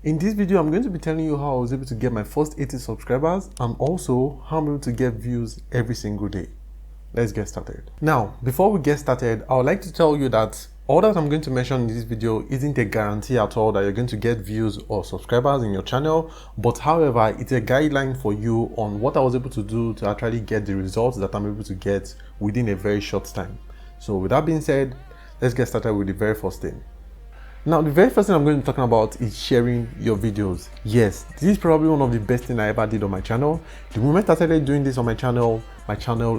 In this video, I'm going to be telling you how I was able to get my first 80 subscribers and also how I'm able to get views every single day. Let's get started. Now, before we get started, I would like to tell you that all that I'm going to mention in this video isn't a guarantee at all that you're going to get views or subscribers in your channel, but however, it's a guideline for you on what I was able to do to actually get the results that I'm able to get within a very short time. So with that being said, let's get started with the very first thing. Now, the very first thing I'm going to be talking about is sharing your videos. Yes, this is probably one of the best things I ever did on my channel. The moment I started doing this on my channel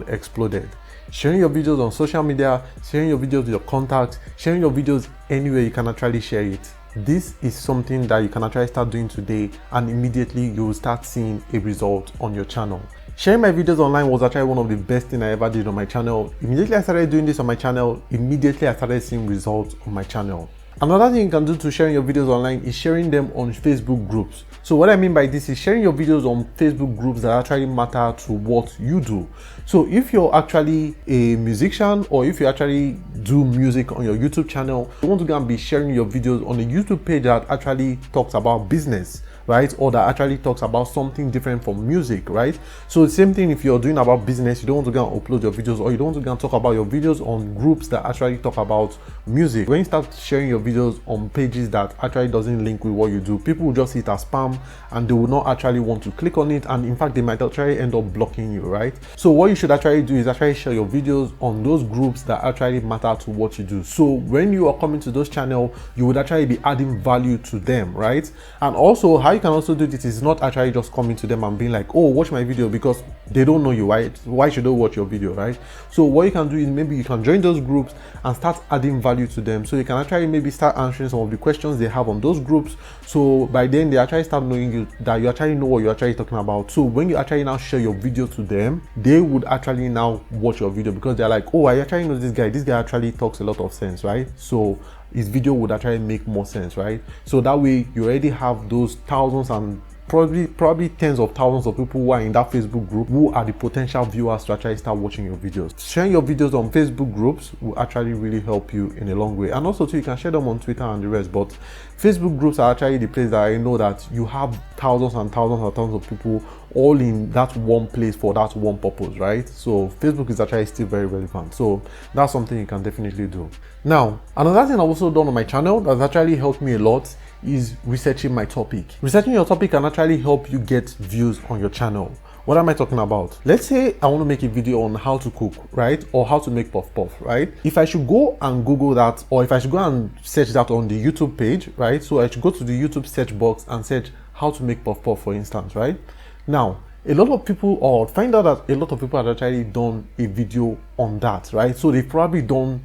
exploded. Sharing your videos on social media, sharing your videos with your contacts, sharing your videos anywhere you can actually share it. This is something that you can actually start doing today, and immediately you will start seeing a result on your channel. Sharing my videos online was actually one of the best things I ever did on my channel. Immediately I started doing this on my channel, immediately I started seeing results on my channel. Another thing you can do to sharing your videos online is sharing them on Facebook groups. So what I mean by this is sharing your videos on Facebook groups that actually matter to what you do. So if you're actually a musician, or if you actually do music on your YouTube channel, you want to go and be sharing your videos on a YouTube page that actually talks about business, right? Or that actually talks about something different from music, right? So the same thing if you're doing about business, you don't want to go and upload your videos, or you don't want to go and talk about your videos on groups that actually talk about music. When you start sharing your videos on pages that actually doesn't link with what you do, people will just see it as spam and they will not actually want to click on it, and in fact they might actually end up blocking you, right? So what you should actually do is actually share your videos on those groups that actually matter to what you do. So when you are coming to those channels, you would actually be adding value to them, right? And also how you can also do this is not actually just coming to them and being like, oh, watch my video, because they don't know you, right? Why should they watch your video, right? So what you can do is maybe you can join those groups and start adding value to them. So you can actually maybe start answering some of the questions they have on those groups. So by then they actually start knowing you, that you actually know what you're actually talking about. So when you actually now share your video to them, they would actually now watch your video, because they're like, oh, I actually know this guy actually talks a lot of sense, right? So his video would actually make more sense, right? So that way you already have those thousands and probably tens of thousands of people who are in that Facebook group who are the potential viewers to actually start watching your videos. Sharing your videos on Facebook groups will actually really help you in a long way. And also too, you can share them on Twitter and the rest, but Facebook groups are actually the place that I know that you have thousands and thousands and thousands of people all in that one place for that one purpose, right? So Facebook is actually still very relevant. So that's something you can definitely do. Now, another thing I've also done on my channel that's actually helped me a lot is researching my topic. Researching your topic can actually help you get views on your channel. What am I talking about? Let's say I want to make a video on how to cook, right? Or how to make puff puff, right? If I should go and Google that, or if I should go and search that on the YouTube page, right? So I should go to the YouTube search box and search how to make puff puff, for instance, right? Now, a lot of people, or find out that a lot of people have actually done a video on that, right? So they've probably done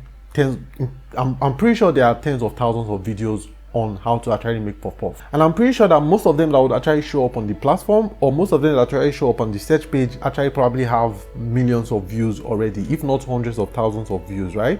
I'm pretty sure there are tens of thousands of videos on how to actually make puff puff, and I'm pretty sure that most of them that would actually show up on the platform, or most of them that actually show up on the search page, actually probably have millions of views already, if not hundreds of thousands of views, right?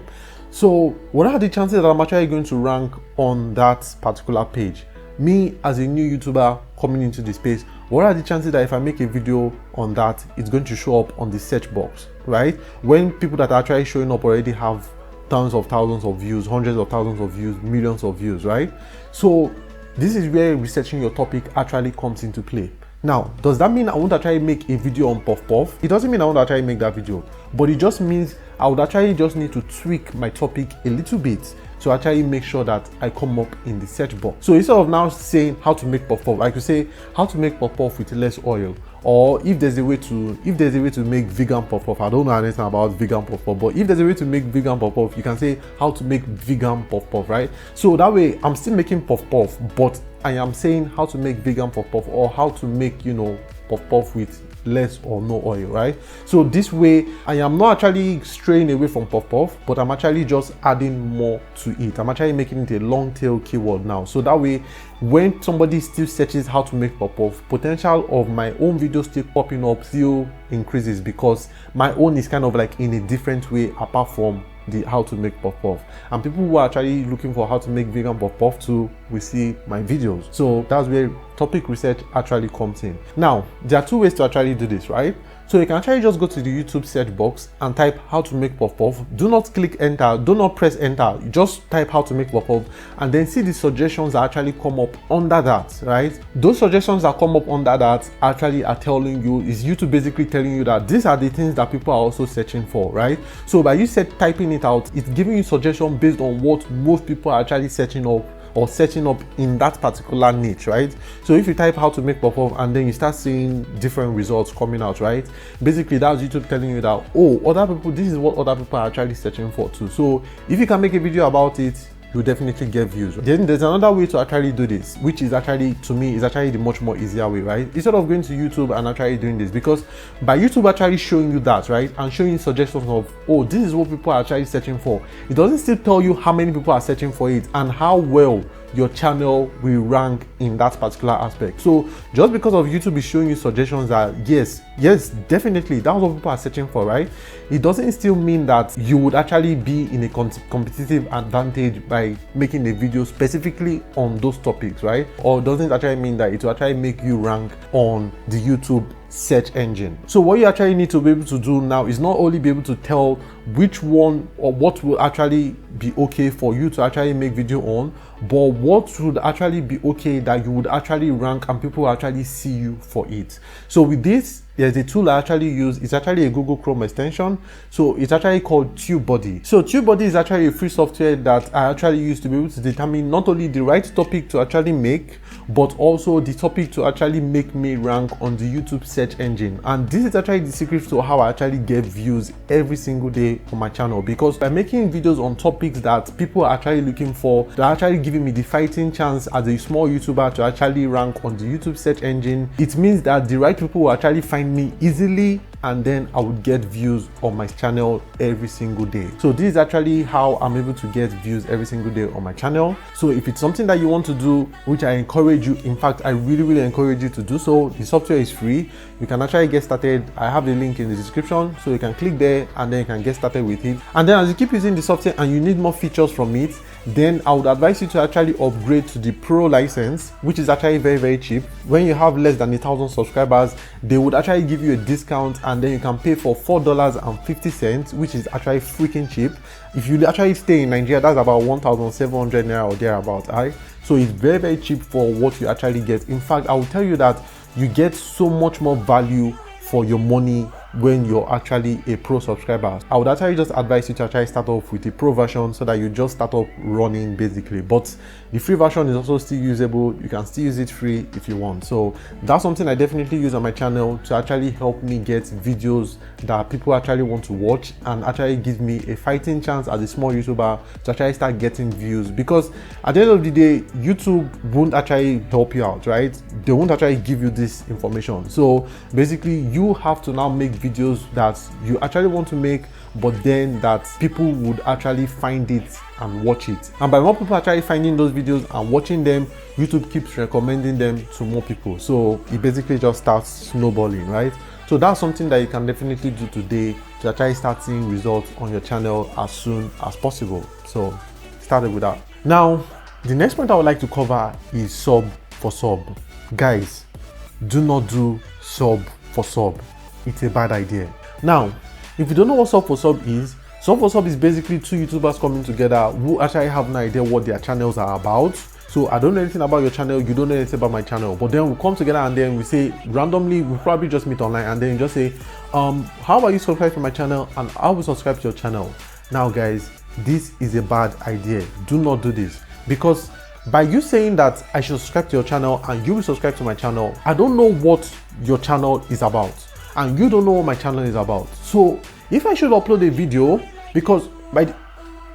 So what are the chances that I'm actually going to rank on that particular page? Me as a new YouTuber coming into the space, what are the chances that if I make a video on that, it's going to show up on the search box, right? When people that are actually showing up already have tens of thousands of views, hundreds of thousands of views, millions of views, right? So this is where researching your topic actually comes into play. Now, does that mean I won't actually make a video on puff puff? It doesn't mean I won't actually make that video, but it just means I would actually just need to tweak my topic a little bit to actually make sure that I come up in the search box. So instead of now saying how to make puff puff, I could say how to make puff puff with less oil, or if there's a way to make vegan puff puff. I don't know anything about vegan puff puff, but if there's a way to make vegan puff puff, you can say how to make vegan puff puff, right? So that way I'm still making puff puff, but I am saying how to make vegan puff puff, or how to make, you know, puff puff with less or no oil, right? So this way I am not actually straying away from puff puff, but I'm actually just adding more to it. I'm actually making it a long tail keyword now, so that way when somebody still searches how to make puff puff, potential of my own videos still popping up still increases, because my own is kind of like in a different way apart from the how to make puff puff, and people who are actually looking for how to make vegan puff puff too will see my videos. So that's where topic research actually comes in. Now there are two ways to actually do this, right? So you can actually just go to the YouTube search box and type how to make puff puff. Do not click enter, do not press enter, just type how to make puff puff and then see the suggestions that actually come up under that, right? Those suggestions that come up under that actually are telling you, is YouTube basically telling you that these are the things that people are also searching for, right? So by you typing it out, it's giving you suggestion based on what most people are actually searching up or searching up in that particular niche, right? So if you type how to make puff puff and then you start seeing different results coming out, right? Basically that's YouTube telling you that, oh, other people, this is what other people are actually searching for too. So if you can make a video about it, you'll definitely get views. Then there's another way to actually do this, which is actually, to me, is actually the much more easier way, right? Instead of going to YouTube and actually doing this, because by YouTube actually showing you that, right, and showing you suggestions of, oh, this is what people are actually searching for, it doesn't still tell you how many people are searching for it and how well your channel will rank in that particular aspect. So just because of YouTube is showing you suggestions that yes, definitely that's what people are searching for, right? It doesn't still mean that you would actually be in a competitive advantage by making a video specifically on those topics, right? Or doesn't actually mean that it will actually make you rank on the YouTube search engine. So what you actually need to be able to do now is not only be able to tell which one or what will actually be okay for you to actually make video on, but what would actually be okay that you would actually rank and people will actually see you for it. So with this, there's a tool I actually use. It's actually a Google Chrome extension. So it's actually called TubeBuddy. So TubeBuddy is actually a free software that I actually use to be able to determine not only the right topic to actually make, but also the topic to actually make me rank on the YouTube search engine. And this is actually the secret to how I actually get views every single day on my channel, because by making videos on topics that people are actually looking for, they're actually giving me the fighting chance as a small YouTuber to actually rank on the YouTube search engine. It means that the right people will actually find me easily, and then I would get views on my channel every single day. So this is actually how I'm able to get views every single day on my channel. So if it's something that you want to do, which I encourage you, in fact I really encourage you to do so, the software is free. You can actually get started. I have the link in the description, so you can click there and then you can get started with it. And then as you keep using the software and you need more features from it, then I would advise you to actually upgrade to the Pro license, which is actually very cheap. When you have less than 1,000 subscribers, they would actually give you a discount, and then you can pay for $4.50, which is actually freaking cheap. If you actually stay in Nigeria, that's about 1,700 naira or thereabout, right? So it's very cheap for what you actually get. In fact, I will tell you that you get so much more value for your money when you're actually a Pro subscriber. I would actually just advise you to actually start off with the Pro version so that you just start up running basically. But the free version is also still usable. You can still use it free if you want. So that's something I definitely use on my channel to actually help me get videos that people actually want to watch, and actually give me a fighting chance as a small YouTuber to actually start getting views. Because at the end of the day, YouTube won't actually help you out, right? They won't actually give you this information. So basically you have to now make videos that you actually want to make, but then that people would actually find it and watch it. And by more people actually finding those videos and watching them, YouTube keeps recommending them to more people. So it basically just starts snowballing, right? So that's something that you can definitely do today to actually start seeing results on your channel as soon as possible. So start with that. Now, the next point I would like to cover is sub for sub. Guys, do not do sub for sub. It's a bad idea. Now, if you don't know what sub for sub is basically two YouTubers coming together who actually have no idea what their channels are about. So I don't know anything about your channel, you don't know anything about my channel, but then we come together and then we say randomly, we probably just meet online, and then you just say, how about you subscribe to my channel and I will subscribe to your channel. Now guys, this is a bad idea. Do not do this, because by you saying that I should subscribe to your channel and you will subscribe to my channel, I don't know what your channel is about, and you don't know what my channel is about. So if I should upload a video, because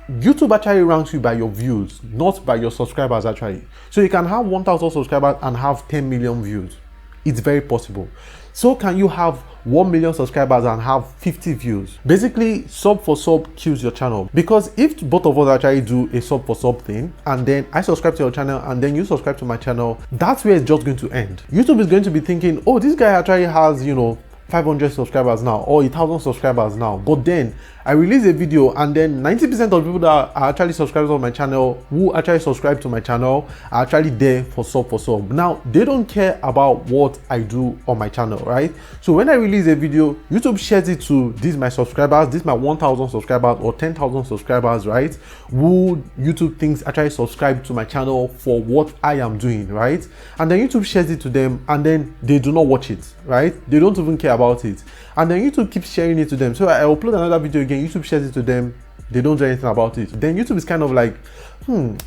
YouTube actually ranks you by your views, not by your subscribers actually. So you can have 1,000 subscribers and have 10 million views. It's very possible. So can you have 1 million subscribers and have 50 views? Basically, sub for sub kills your channel, because if both of us actually do a sub for sub thing, and then I subscribe to your channel and then you subscribe to my channel, that's where it's just going to end. YouTube is going to be thinking, oh, this guy actually has, 500 subscribers now or 1,000 subscribers now, but then I release a video and then 90% of people that are actually subscribers on my channel, who actually subscribe to my channel, are actually there for sub. Now, they don't care about what I do on my channel, right? So when I release a video, YouTube shares it to these my subscribers, these my 1,000 subscribers or 10,000 subscribers, right? Who YouTube thinks actually subscribe to my channel for what I am doing, right? And then YouTube shares it to them and then they do not watch it, right? They don't even care about it. And then YouTube keeps sharing it to them. So I upload another video again, YouTube shares it to them, they don't do anything about it. Then YouTube is kind of like,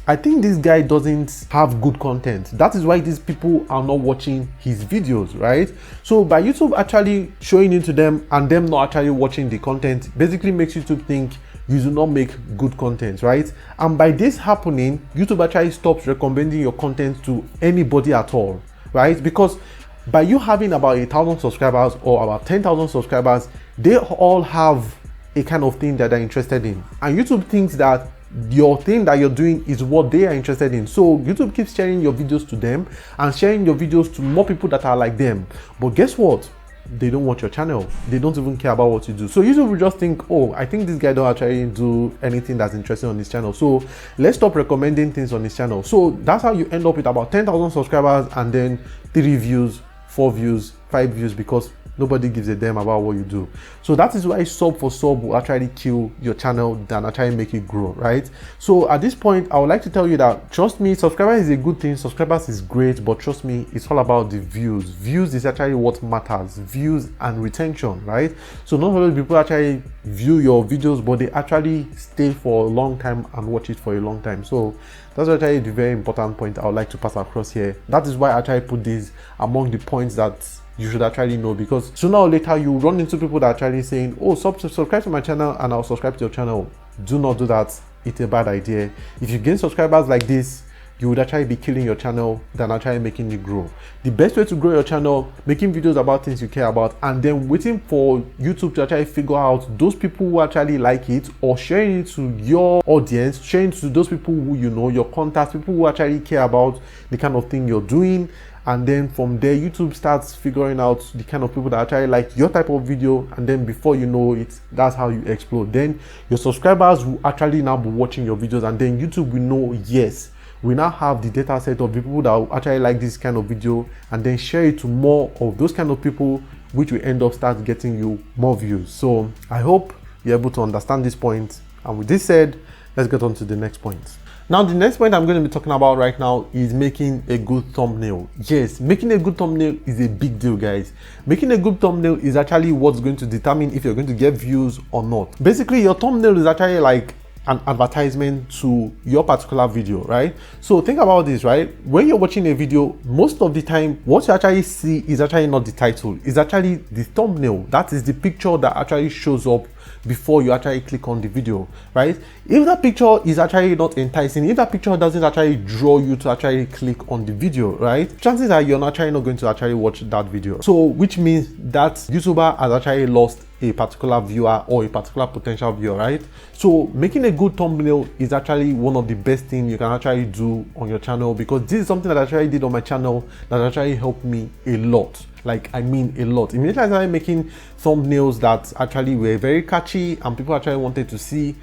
I think this guy doesn't have good content. That is why these people are not watching his videos, right? So by YouTube actually showing it to them and them not actually watching the content, basically makes YouTube think you do not make good content, right? And by this happening, YouTube actually stops recommending your content to anybody at all, right? Because by you having about 1,000 subscribers or about 10,000 subscribers, they all have a kind of thing that they're interested in. And YouTube thinks that your thing that you're doing is what they are interested in. So YouTube keeps sharing your videos to them and sharing your videos to more people that are like them. But guess what? They don't watch your channel. They don't even care about what you do. So YouTube will just think, oh, I think this guy don't actually do anything that's interesting on his channel, so let's stop recommending things on his channel. So that's how you end up with about 10,000 subscribers and then 3 views, 4 views, 5 views, because nobody gives a damn about what you do. So that is why sub for sub will actually kill your channel than actually make it grow, right? So at this point, I would like to tell you that, trust me, subscribers is a good thing. Subscribers is great, but trust me, it's all about the views. Views is actually what matters. Views and retention, right? So not all people actually view your videos, but they actually stay for a long time and watch it for a long time. So that's actually the very important point I would like to pass across here. That is why I actually put this among the points that you should actually know, because sooner or later you run into people that are actually saying, oh, subscribe to my channel and I'll subscribe to your channel. Do not do that. It's a bad idea. If you gain subscribers like this, you would actually be killing your channel than actually making it grow. The best way to grow your channel, making videos about things you care about, and then waiting for YouTube to actually figure out those people who actually like it, or sharing it to your audience, sharing it to those people who you know, your contacts, people who actually care about the kind of thing you're doing. And then from there, YouTube starts figuring out the kind of people that actually like your type of video, and then before you know it, that's how you explode. Then your subscribers will actually now be watching your videos, and then YouTube will know, yes, we now have the data set of the people that will actually like this kind of video, and then share it to more of those kind of people, which will end up start getting you more views. So I hope you're able to understand this point. And with this said, let's get on to the next point. Now, the next point I'm going to be talking about right now is making a good thumbnail. Yes, making a good thumbnail is a big deal, guys. Making a good thumbnail is actually what's going to determine if you're going to get views or not. Basically, your thumbnail is actually like an advertisement to your particular video, right? So think about this, right? When you're watching a video, most of the time, what you actually see is actually not the title, it's actually the thumbnail. That is the picture that actually shows up before you actually click on the video, right? If that picture is actually not enticing, if that picture doesn't actually draw you to actually click on the video, right, chances are you're actually not going to actually watch that video. So which means that YouTuber has actually lost a particular viewer or a particular potential viewer, right? So making a good thumbnail is actually one of the best things you can actually do on your channel, because this is something that I actually did on my channel that actually helped me a lot. Like, I mean a lot. Immediately I started making thumbnails that actually were very catchy and people actually wanted to see,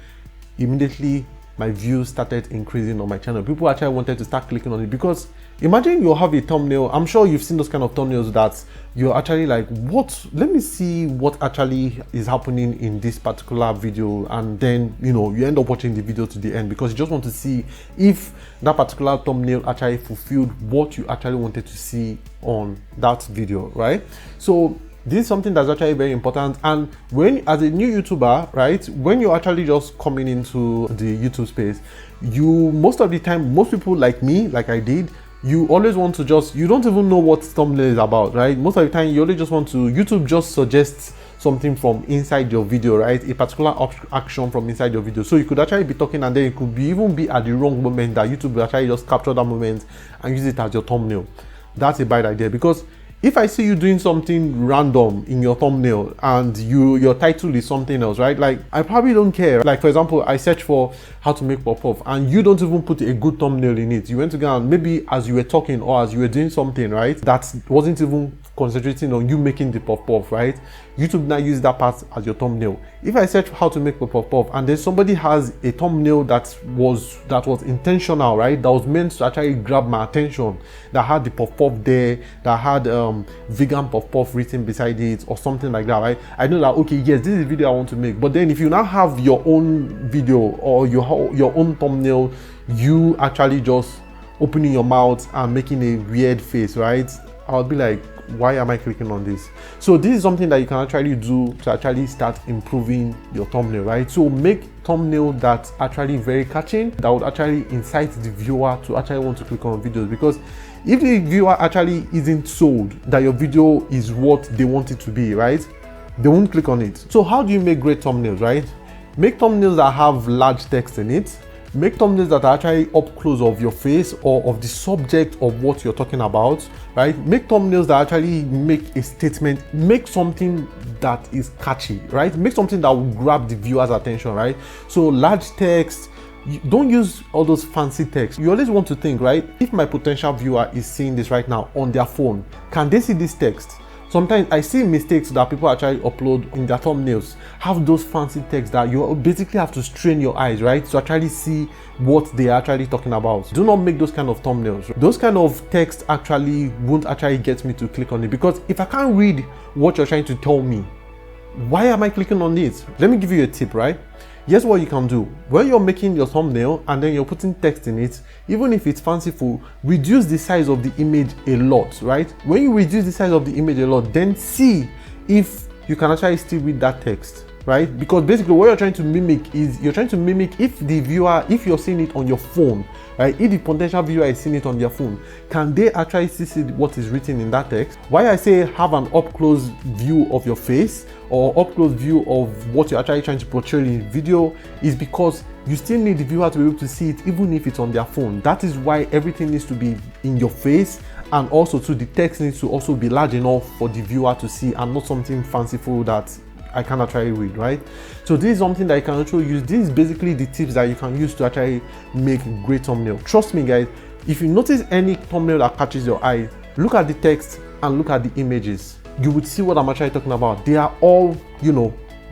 immediately my views started increasing on my channel. People actually wanted to start clicking on it, because imagine you have a thumbnail. I'm sure you've seen those kind of thumbnails that you're actually like, what? Let me see what actually is happening in this particular video. And then, you know, you end up watching the video to the end because you just want to see if that particular thumbnail actually fulfilled what you actually wanted to see on that video, right? So this is something that's actually very important. And when, as a new YouTuber, right, when you're actually just coming into the YouTube space, you, most of the time, most people like me, like I did, you always want to just, you don't even know what thumbnail is about, right? Most of the time, you only just want to, YouTube just suggests something from inside your video, right? A particular action from inside your video. So you could actually be talking and then it could be even be at the wrong moment that YouTube will actually just capture that moment and use it as your thumbnail. That's a bad idea, because if I see you doing something random in your thumbnail and your title is something else, right? Like, I probably don't care. Like, for example, I search for how to make puff-puff and you don't even put a good thumbnail in it. You went to go and maybe as you were talking or as you were doing something, right, that wasn't even concentrating on you making the puff puff, right? YouTube now use that part as your thumbnail. If I search how to make a puff puff and then somebody has a thumbnail that was intentional, right, that was meant to actually grab my attention, that had the puff puff there, that had vegan puff puff written beside it or something like that, right, I know that, okay, yes, this is the video I want to make. But then if you now have your own video or your own thumbnail, you actually just opening your mouth and making a weird face, right, I'll be like, why am I clicking on this? So this is something that you can actually do to actually start improving your thumbnail, right? So make thumbnail that's actually very catching, that would actually incite the viewer to actually want to click on videos. Because if the viewer actually isn't sold that your video is what they want it to be, right, they won't click on it. So how do you make great thumbnails, right? Make thumbnails that have large text in it. Make thumbnails that are actually up close of your face or of the subject of what you're talking about, right? Make thumbnails that actually make a statement. Make something that is catchy, right? Make something that will grab the viewer's attention, right? So large text, don't use all those fancy text. You always want to think, right, if my potential viewer is seeing this right now on their phone, can they see this text? Sometimes I see mistakes that people actually upload in their thumbnails, have those fancy text that you basically have to strain your eyes, right, to actually see what they are actually talking about. Do not make those kind of thumbnails. Those kind of text actually won't actually get me to click on it, because if I can't read what you're trying to tell me, why am I clicking on this? Let me give you a tip, right? Here's what you can do. When you're making your thumbnail and then you're putting text in it, even if it's fanciful, reduce the size of the image a lot, right? When you reduce the size of the image a lot, then see if you can actually still read that text, right? Because basically what you're trying to mimic is, you're trying to mimic if the viewer, if you're seeing it on your phone, right? If the potential viewer is seeing it on their phone, can they actually see what is written in that text? Why I say have an up-close view of your face or up-close view of what you're actually trying to portray in video is because you still need the viewer to be able to see it even if it's on their phone. That is why everything needs to be in your face, and also the text needs to also be large enough for the viewer to see and not something fanciful that I can actually read, right? So this is something that you can actually use. This is basically the tips that you can use to actually make great thumbnail. Trust me, guys, if you notice any thumbnail that catches your eye, look at the text and look at the images. You would see what I'm actually talking about. They are all,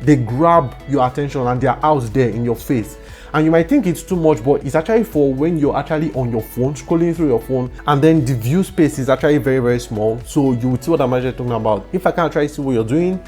they grab your attention and they are out there in your face. And you might think it's too much, but it's actually for when you're actually on your phone, scrolling through your phone, and then the view space is actually very, very small. So you would see what I'm actually talking about. If I can't try to see what you're doing,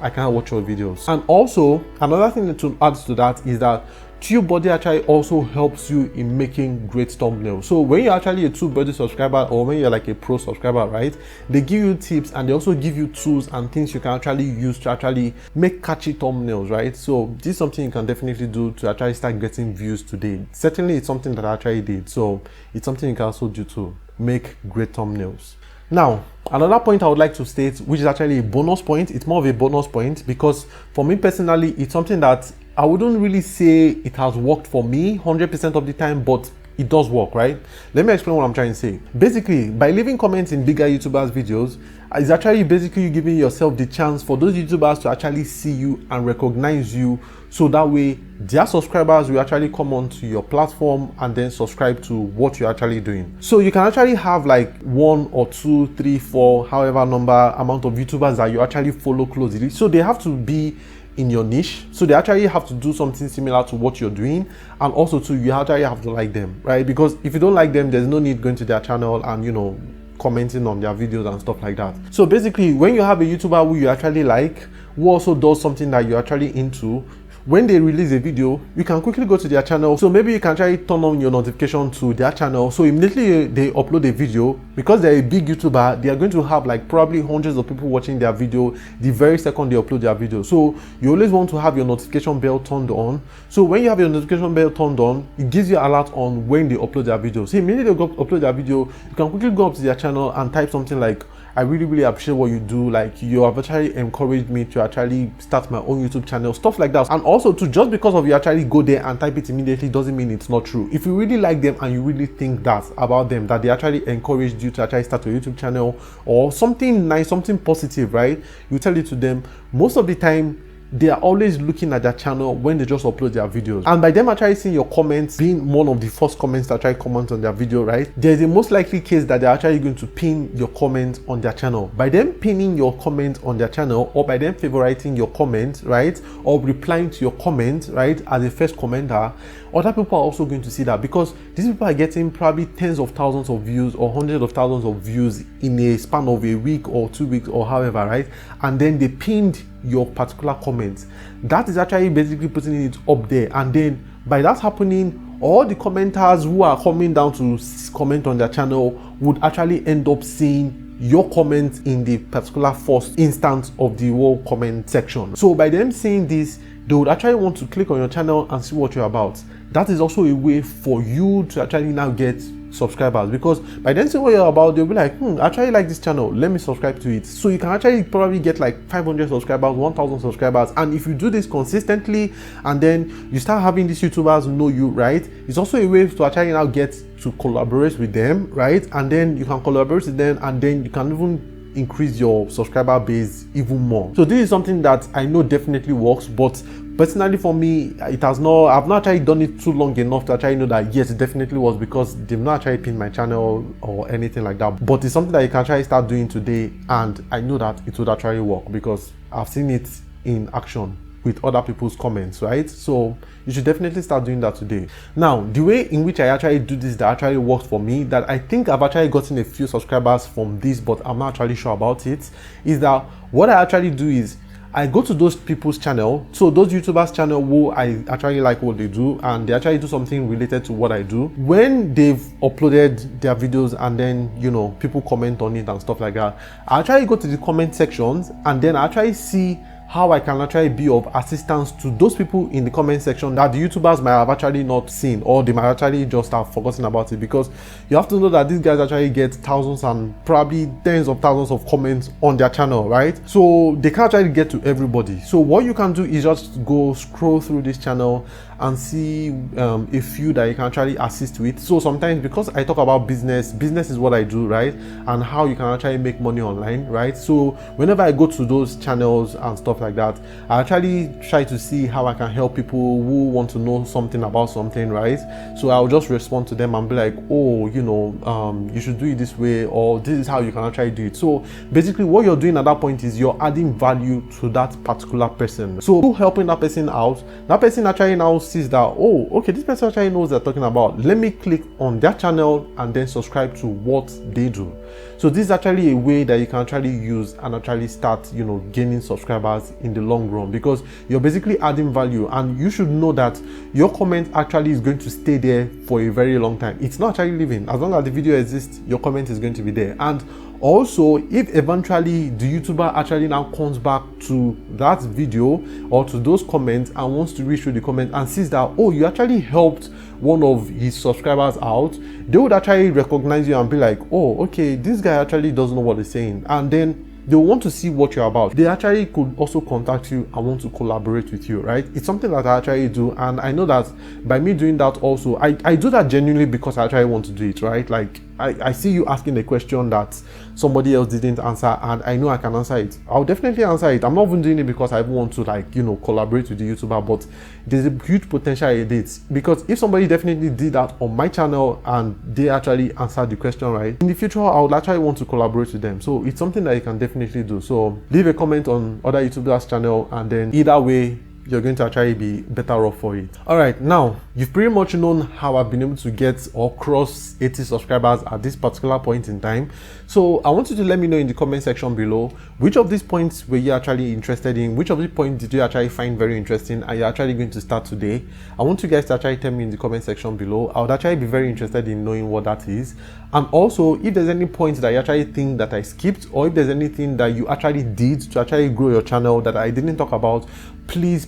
I can't watch your videos. And also, another thing to add to that is that TubeBuddy actually also helps you in making great thumbnails. So when you're actually a TubeBuddy subscriber, or when you're like a pro subscriber, right, they give you tips and they also give you tools and things you can actually use to actually make catchy thumbnails, right? So this is something you can definitely do to actually start getting views today. Certainly it's something that I actually did, so it's something you can also do to make great thumbnails. Now, another point I would like to state, which is actually a bonus point, it's more of a bonus point, because for me personally, it's something that I wouldn't really say it has worked for me 100% of the time, but it does work, right? Let me explain what I'm trying to say. Basically, by leaving comments in bigger YouTubers' videos, it's actually basically giving yourself the chance for those YouTubers to actually see you and recognize you, so that way their subscribers will actually come onto your platform and then subscribe to what you're actually doing. So you can actually have like 1 or 2, 3, 4, however amount of YouTubers that you actually follow closely. So they have to be in your niche, so they actually have to do something similar to what you're doing, and also you actually have to like them, right? Because if you don't like them, there's no need going to their channel and commenting on their videos and stuff like that. So basically, when you have a YouTuber who you actually like, who also does something that you're actually into, when they release a video, you can quickly go to their channel. So maybe you can try turn on your notification to their channel. So immediately they upload a video, because they're a big YouTuber, they are going to have like probably hundreds of people watching their video the very second they upload their video. So you always want to have your notification bell turned on. So when you have your notification bell turned on, it gives you alert on when they upload their video. So immediately they upload their video, you can quickly go up to their channel and type something like, I really appreciate what you do, like you have actually encouraged me to actually start my own YouTube channel, stuff like that. And also just because of you actually go there and type it immediately doesn't mean it's not true. If you really like them and you really think that about them, that they actually encouraged you to actually start a YouTube channel or something nice, something positive, right, you tell it to them. Most of the time they are always looking at their channel when they just upload their videos. And by them actually seeing your comments, being one of the first comments that try comment on their video, right, there's a most likely case that they're actually going to pin your comment on their channel. By them pinning your comment on their channel, or by them favoriting your comment, right, or replying to your comment, right, as a first commenter, other people are also going to see that, because these people are getting probably tens of thousands of views or hundreds of thousands of views in a span of a week or 2 weeks or however, right, and then they pinned your particular comment. That is actually basically putting it up there, and then by that happening, all the commenters who are coming down to comment on their channel would actually end up seeing your comment in the particular first instance of the whole comment section. So by them seeing this, they would actually want to click on your channel and see what you're about. That is also a way for you to actually now get subscribers, because by then seeing what you're about, they'll be like, I actually like this channel, let me subscribe to it. So you can actually probably get like 500 subscribers, 1000 subscribers, and if you do this consistently and then you start having these YouTubers know you, right, it's also a way to actually now get to collaborate with them, right, and then you can collaborate with them, and then you can even increase your subscriber base even more. So this is something that I know definitely works, but personally for me, I've not actually done it too long enough to actually know that yes, it definitely was, because they've not actually pinned my channel or anything like that. But it's something that you can actually start doing today, and I know that it would actually work because I've seen it in action with other people's comments, right? So you should definitely start doing that today. Now, the way in which I actually do this that actually works for me, that I think I've actually gotten a few subscribers from this, but I'm not actually sure about it, is that what I actually do is I go to those people's channel, so those YouTubers channel who I actually like what they do, and they actually do something related to what I do. When they've uploaded their videos and then, you know, people comment on it and stuff like that, I actually go to the comment sections, and then I actually see how I can actually be of assistance to those people in the comment section that the YouTubers might have actually not seen, or they might actually just have forgotten about it, because you have to know that these guys actually get thousands and probably tens of thousands of comments on their channel, right? So they can't actually get to everybody. So what you can do is just go scroll through this channel and see a few that you can actually assist with. So sometimes, because I talk about business is what I do, right, and how you can actually make money online, right? So whenever I go to those channels and stuff like that, I actually try to see how I can help people who want to know something about something, right? So I'll just respond to them and be like, oh, you know, you should do it this way, or this is how you can actually do it. So basically what you're doing at that point is you're adding value to that particular person. So helping that person out, that person actually now sees that, oh, okay, this person actually knows they're talking about, let me click on their channel and then subscribe to what they do. So this is actually a way that you can actually use and actually start, you know, gaining subscribers in the long run, because you're basically adding value, and you should know that your comment actually is going to stay there for a very long time. It's not actually leaving. As long as the video exists, your comment is going to be there. And also, if eventually the YouTuber actually now comes back to that video or to those comments and wants to read through the comments and sees that, oh, you actually helped one of his subscribers out, they would actually recognize you and be like, oh, okay, this guy actually doesn't know what he's saying, and then they want to see what you're about. They actually could also contact you and want to collaborate with you, right? It's something that I actually do, and I know that by me doing that also, I do that genuinely because I actually want to do it, right? Like I see you asking a question that somebody else didn't answer, and I know I can answer it. I'll definitely answer it. I'm not even doing it because I want to, like, you know, collaborate with the YouTuber, but there's a huge potential in it, because if somebody definitely did that on my channel and they actually answered the question right, in the future I would actually want to collaborate with them. So it's something that you can definitely do. So leave a comment on other YouTubers channel, and then either way you're going to actually be better off for it. All right, now you've pretty much known how I've been able to get or cross 80 subscribers at this particular point in time. So I want you to let me know in the comment section below, which of these points were you actually interested in? Which of these points did you actually find very interesting and you're actually going to start today? I want you guys to actually tell me in the comment section below. I would actually be very interested in knowing what that is. And also, if there's any points that you actually think that I skipped, or if there's anything that you actually did to actually grow your channel that I didn't talk about, please,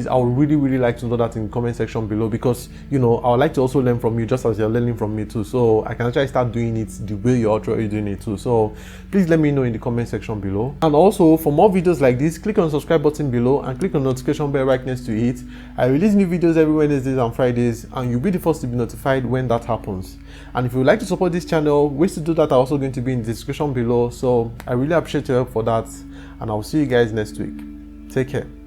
I would really like to know that in the comment section below, because, you know, I would like to also learn from you just as you're learning from me too, so I can actually start doing it the way you're actually doing it too. So please let me know in the comment section below. And also, for more videos like this, click on the subscribe button below and click on the notification bell right next to it. I release new videos every Wednesdays and Fridays, and you'll be the first to be notified when that happens. And if you would like to support this channel, ways to do that are also going to be in the description below. So I really appreciate your help for that, and I'll see you guys next week. Take care.